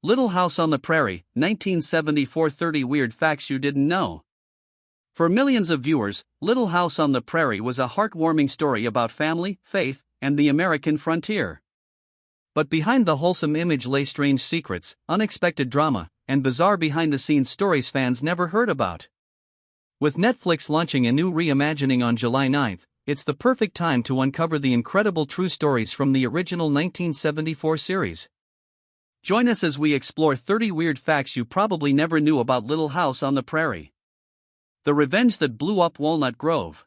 Little House on the Prairie, 1974. 30 Weird Facts You Didn't Know. For millions of viewers, Little House on the Prairie was a heartwarming story about family, faith, and the American frontier. But behind the wholesome image lay strange secrets, unexpected drama, and bizarre behind-the-scenes stories fans never heard about. With Netflix launching a new reimagining on July 9, it's the perfect time to uncover the incredible true stories from the original 1974 series. Join us as we explore 30 weird facts you probably never knew about Little House on the Prairie. The revenge that blew up Walnut Grove.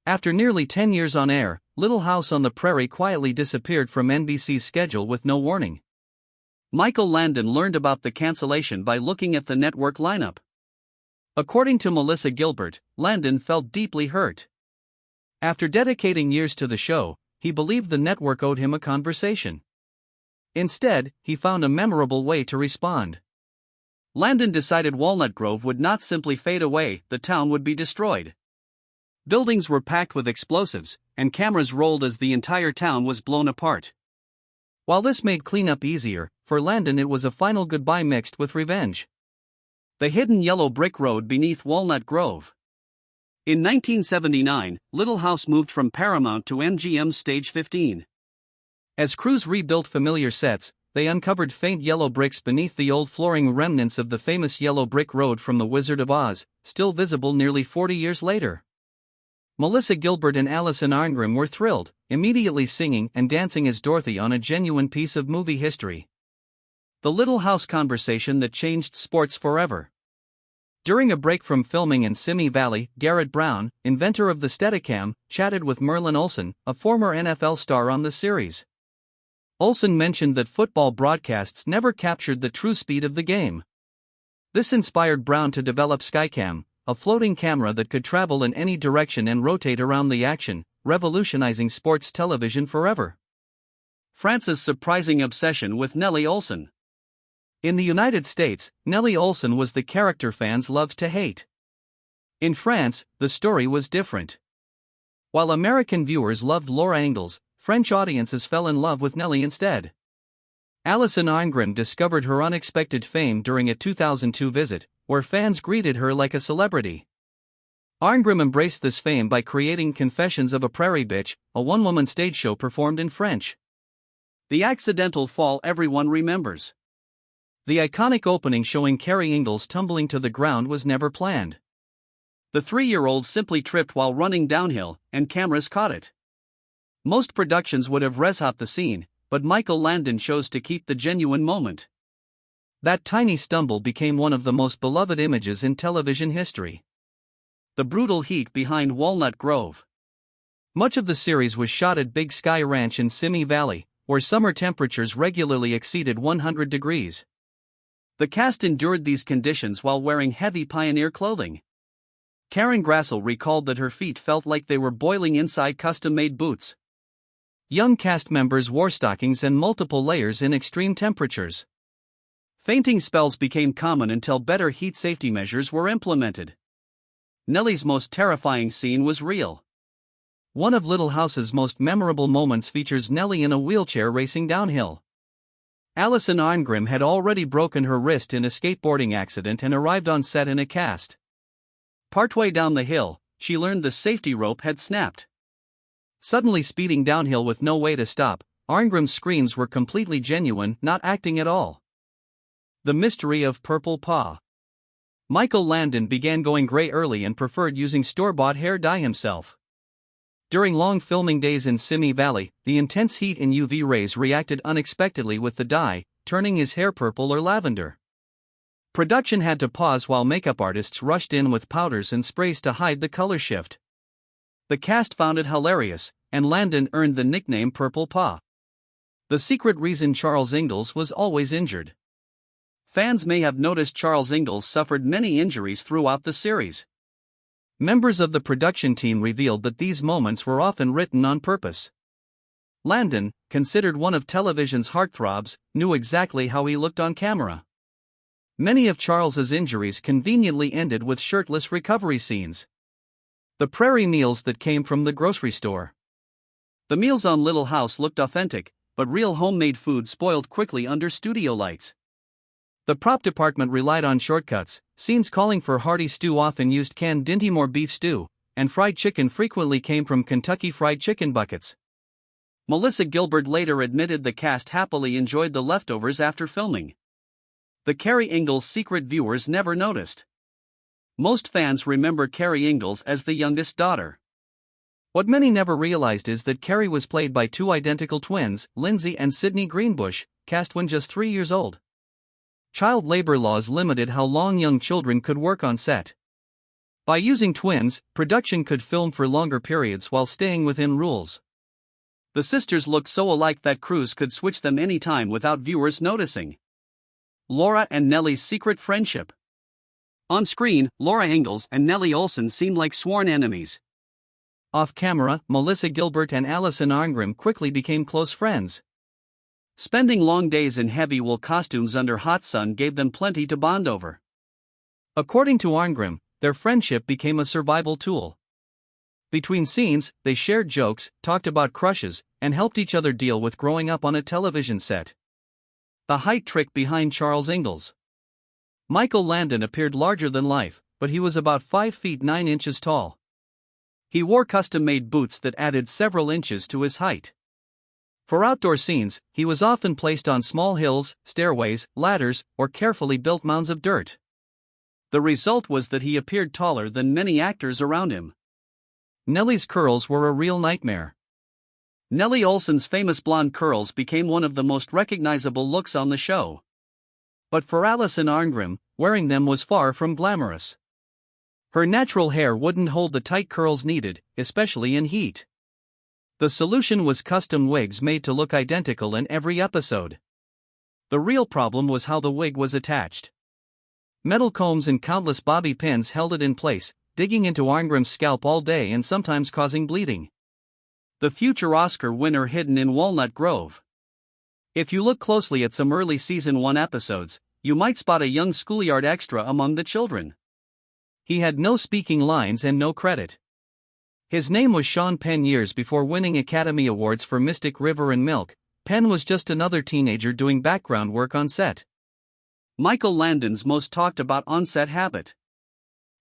After nearly 10 years on air, Little House on the Prairie quietly disappeared from NBC's schedule with no warning. Michael Landon learned about the cancellation by looking at the network lineup. According to Melissa Gilbert, Landon felt deeply hurt. After dedicating years to the show, he believed the network owed him a conversation. Instead, he found a memorable way to respond. Landon decided Walnut Grove would not simply fade away, the town would be destroyed. Buildings were packed with explosives, and cameras rolled as the entire town was blown apart. While this made cleanup easier, for Landon it was a final goodbye mixed with revenge. The hidden yellow brick road beneath Walnut Grove. In 1979, Little House moved from Paramount to MGM's Stage 15. As crews rebuilt familiar sets, they uncovered faint yellow bricks beneath the old flooring, remnants of the famous yellow brick road from The Wizard of Oz, still visible nearly 40 years later. Melissa Gilbert and Allison Arngrim were thrilled, immediately singing and dancing as Dorothy on a genuine piece of movie history. The Little House conversation that changed sports forever. During a break from filming in Simi Valley, Garrett Brown, inventor of the Steadicam, chatted with Merlin Olsen, a former NFL star on the series. Olsen mentioned that football broadcasts never captured the true speed of the game. This inspired Brown to develop Skycam, a floating camera that could travel in any direction and rotate around the action, revolutionizing sports television forever. France's surprising obsession with Nellie Olsen. In the United States, Nellie Olsen was the character fans loved to hate. In France, the story was different. While American viewers loved Laura Ingalls, French audiences fell in love with Nellie instead. Allison Arngrim discovered her unexpected fame during a 2002 visit, where fans greeted her like a celebrity. Arngrim embraced this fame by creating Confessions of a Prairie Bitch, a one-woman stage show performed in French. The accidental fall everyone remembers. The iconic opening showing Carrie Ingalls tumbling to the ground was never planned. The 3-year-old simply tripped while running downhill, and cameras caught it. Most productions would have res-hopped the scene, but Michael Landon chose to keep the genuine moment. That tiny stumble became one of the most beloved images in television history. The brutal heat behind Walnut Grove. Much of the series was shot at Big Sky Ranch in Simi Valley, where summer temperatures regularly exceeded 100 degrees. The cast endured these conditions while wearing heavy pioneer clothing. Karen Grassel recalled that her feet felt like they were boiling inside custom-made boots. Young cast members wore stockings and multiple layers in extreme temperatures. Fainting spells became common until better heat safety measures were implemented. Nellie's most terrifying scene was real. One of Little House's most memorable moments features Nellie in a wheelchair racing downhill. Allison Arngrim had already broken her wrist in a skateboarding accident and arrived on set in a cast. Partway down the hill, she learned the safety rope had snapped. Suddenly speeding downhill with no way to stop, Arngrim's screams were completely genuine, not acting at all. The mystery of Purple Paw. Michael Landon began going gray early and preferred using store-bought hair dye himself. During long filming days in Simi Valley, the intense heat and UV rays reacted unexpectedly with the dye, turning his hair purple or lavender. Production had to pause while makeup artists rushed in with powders and sprays to hide the color shift. The cast found it hilarious, and Landon earned the nickname Purple Paw. The secret reason Charles Ingalls was always injured. Fans may have noticed Charles Ingalls suffered many injuries throughout the series. Members of the production team revealed that these moments were often written on purpose. Landon, considered one of television's heartthrobs, knew exactly how he looked on camera. Many of Charles's injuries conveniently ended with shirtless recovery scenes. The Prairie meals that came from the grocery store. The meals on Little House looked authentic, but real homemade food spoiled quickly under studio lights. The prop department relied on shortcuts. Scenes calling for hearty stew often used canned Dinty-Moore beef stew, and fried chicken frequently came from Kentucky Fried Chicken buckets. Melissa Gilbert later admitted the cast happily enjoyed the leftovers after filming. The Carrie Ingalls secret viewers never noticed. Most fans remember Carrie Ingalls as the youngest daughter. What many never realized is that Carrie was played by two identical twins, Lindsay and Sydney Greenbush, cast when just 3 years old. Child labor laws limited how long young children could work on set. By using twins, production could film for longer periods while staying within rules. The sisters looked so alike that crews could switch them anytime without viewers noticing. Laura and Nellie's secret friendship. On screen, Laura Ingalls and Nellie Oleson seemed like sworn enemies. Off camera, Melissa Gilbert and Alison Arngrim quickly became close friends. Spending long days in heavy wool costumes under hot sun gave them plenty to bond over. According to Arngrim, their friendship became a survival tool. Between scenes, they shared jokes, talked about crushes, and helped each other deal with growing up on a television set. The height trick behind Charles Ingalls. Michael Landon appeared larger than life, but he was about 5 feet 9 inches tall. He wore custom-made boots that added several inches to his height. For outdoor scenes, he was often placed on small hills, stairways, ladders, or carefully built mounds of dirt. The result was that he appeared taller than many actors around him. Nellie's curls were a real nightmare. Nellie Oleson's famous blonde curls became one of the most recognizable looks on the show. But for Alison Arngrim, wearing them was far from glamorous. Her natural hair wouldn't hold the tight curls needed, especially in heat. The solution was custom wigs made to look identical in every episode. The real problem was how the wig was attached. Metal combs and countless bobby pins held it in place, digging into Arngrim's scalp all day and sometimes causing bleeding. The future Oscar winner hidden in Walnut Grove. If you look closely at some early season 1 episodes, you might spot a young schoolyard extra among the children. He had no speaking lines and no credit. His name was Sean Penn. Years before winning Academy Awards for Mystic River and Milk, Penn was just another teenager doing background work on set. Michael Landon's most talked about on-set habit.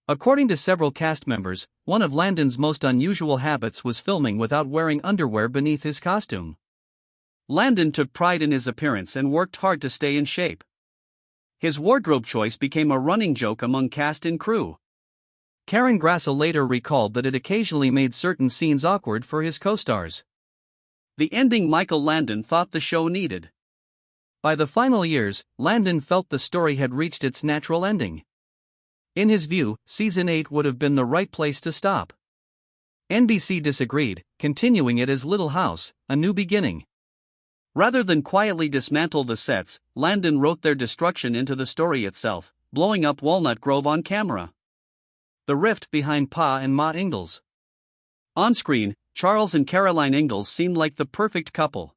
According to several cast members, one of Landon's most unusual habits was filming without wearing underwear beneath his costume. Landon took pride in his appearance and worked hard to stay in shape. His wardrobe choice became a running joke among cast and crew. Karen Grassel later recalled that it occasionally made certain scenes awkward for his co-stars. The ending Michael Landon thought the show needed. By the final years, Landon felt the story had reached its natural ending. In his view, Season 8 would have been the right place to stop. NBC disagreed, continuing it as Little House, A New Beginning. Rather than quietly dismantle the sets, Landon wrote their destruction into the story itself, blowing up Walnut Grove on camera. The rift behind Pa and Ma Ingalls. On screen, Charles and Caroline Ingalls seemed like the perfect couple.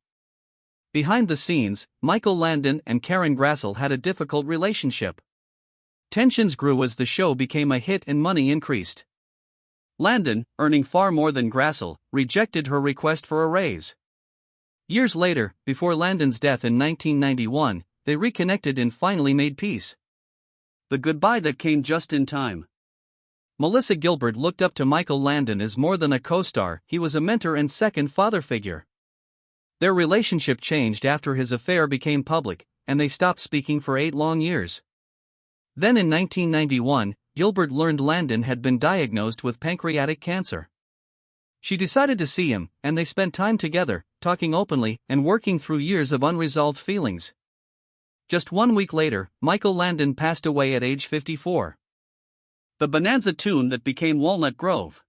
Behind the scenes, Michael Landon and Karen Grassel had a difficult relationship. Tensions grew as the show became a hit and money increased. Landon, earning far more than Grassel, rejected her request for a raise. Years later, before Landon's death in 1991, they reconnected and finally made peace. The goodbye that came just in time. Melissa Gilbert looked up to Michael Landon as more than a co-star, he was a mentor and second father figure. Their relationship changed after his affair became public, and they stopped speaking for 8 long years. Then in 1991, Gilbert learned Landon had been diagnosed with pancreatic cancer. She decided to see him, and they spent time together, talking openly and working through years of unresolved feelings. Just 1 week later, Michael Landon passed away at age 54. The Bonanza tune that became Walnut Grove.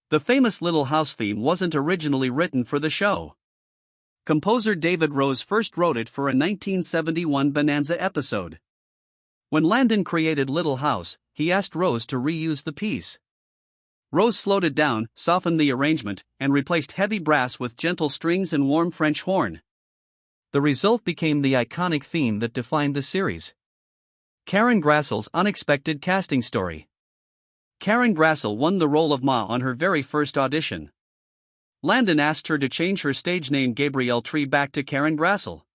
The famous Little House theme wasn't originally written for the show. Composer David Rose first wrote it for a 1971 Bonanza episode. When Landon created Little House, he asked Rose to reuse the piece. Rose slowed it down, softened the arrangement, and replaced heavy brass with gentle strings and warm French horn. The result became the iconic theme that defined the series. Karen Grassel's unexpected casting story. Karen Grassel won the role of Ma on her very first audition. Landon asked her to change her stage name Gabrielle Tree back to Karen Grassel.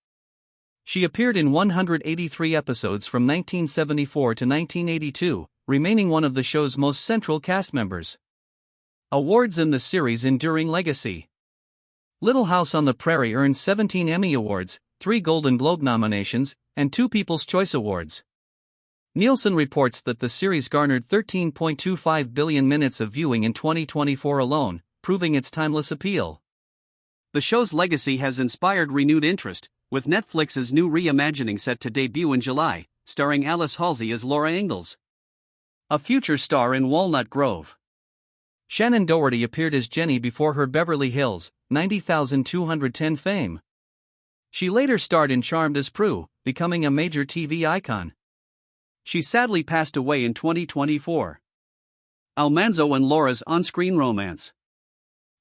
She appeared in 183 episodes from 1974 to 1982, remaining one of the show's most central cast members. Awards in the series' enduring legacy. Little House on the Prairie earned 17 Emmy Awards, 3 Golden Globe nominations, and 2 People's Choice Awards. Nielsen reports that the series garnered 13.25 billion minutes of viewing in 2024 alone, proving its timeless appeal. The show's legacy has inspired renewed interest, with Netflix's new reimagining set to debut in July, starring Alice Halsey as Laura Ingalls, a future star in Walnut Grove. Shannon Doherty appeared as Jenny before her Beverly Hills 90,210 fame. She later starred in Charmed as Prue, becoming a major TV icon. She sadly passed away in 2024. Almanzo and Laura's on-screen romance.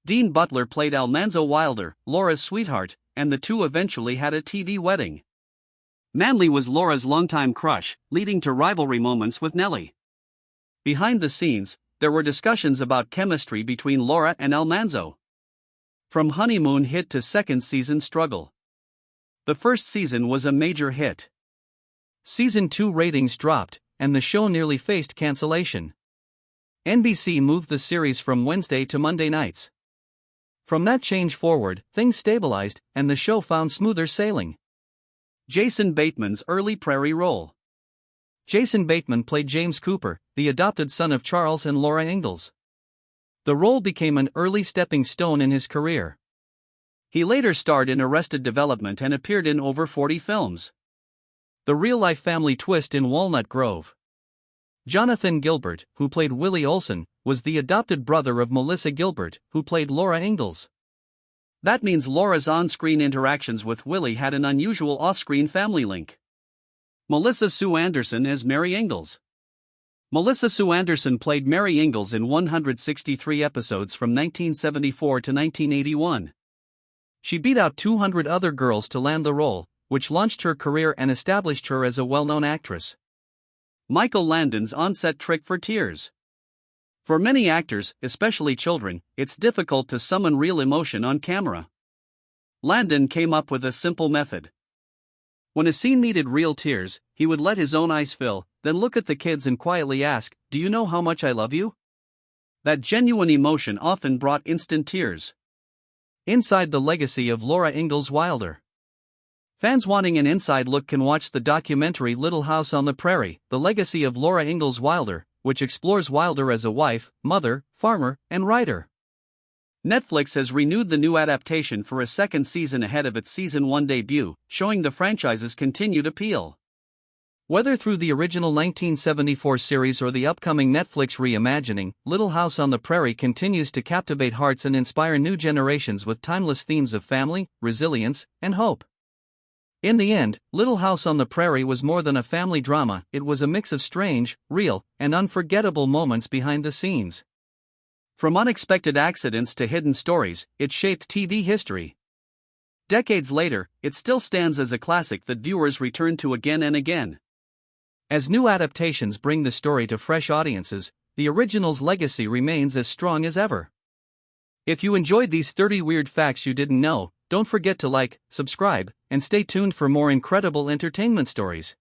Dean Butler played Almanzo Wilder, Laura's sweetheart, and the two eventually had a TV wedding. Manley was Laura's longtime crush, leading to rivalry moments with Nellie. Behind the scenes, there were discussions about chemistry between Laura and Almanzo. From honeymoon hit to second season struggle. The first season was a major hit. Season 2 ratings dropped, and the show nearly faced cancellation. NBC moved the series from Wednesday to Monday nights. From that change forward, things stabilized, and the show found smoother sailing. Jason Bateman's early Prairie role. Jason Bateman played James Cooper, the adopted son of Charles and Laura Ingalls. The role became an early stepping stone in his career. He later starred in Arrested Development and appeared in over 40 films. The real-life family twist in Walnut Grove. Jonathan Gilbert, who played Willie Olson, was the adopted brother of Melissa Gilbert, who played Laura Ingalls. That means Laura's on-screen interactions with Willie had an unusual off-screen family link. Melissa Sue Anderson as Mary Ingalls. Melissa Sue Anderson played Mary Ingalls in 163 episodes from 1974 to 1981. She beat out 200 other girls to land the role, which launched her career and established her as a well-known actress. Michael Landon's on-set trick for tears. For many actors, especially children, it's difficult to summon real emotion on camera. Landon came up with a simple method. When a scene needed real tears, he would let his own eyes fill, then look at the kids and quietly ask, "Do you know how much I love you?" That genuine emotion often brought instant tears. Inside the legacy of Laura Ingalls Wilder. Fans wanting an inside look can watch the documentary Little House on the Prairie, The Legacy of Laura Ingalls Wilder, which explores Wilder as a wife, mother, farmer, and writer. Netflix has renewed the new adaptation for a second season ahead of its season 1 debut, showing the franchise's continued appeal. Whether through the original 1974 series or the upcoming Netflix reimagining, Little House on the Prairie continues to captivate hearts and inspire new generations with timeless themes of family, resilience, and hope. In the end, Little House on the Prairie was more than a family drama, it was a mix of strange, real, and unforgettable moments behind the scenes. From unexpected accidents to hidden stories, it shaped TV history. Decades later, it still stands as a classic that viewers return to again and again. As new adaptations bring the story to fresh audiences, the original's legacy remains as strong as ever. If you enjoyed these 30 weird facts you didn't know, don't forget to like, subscribe, and stay tuned for more incredible entertainment stories.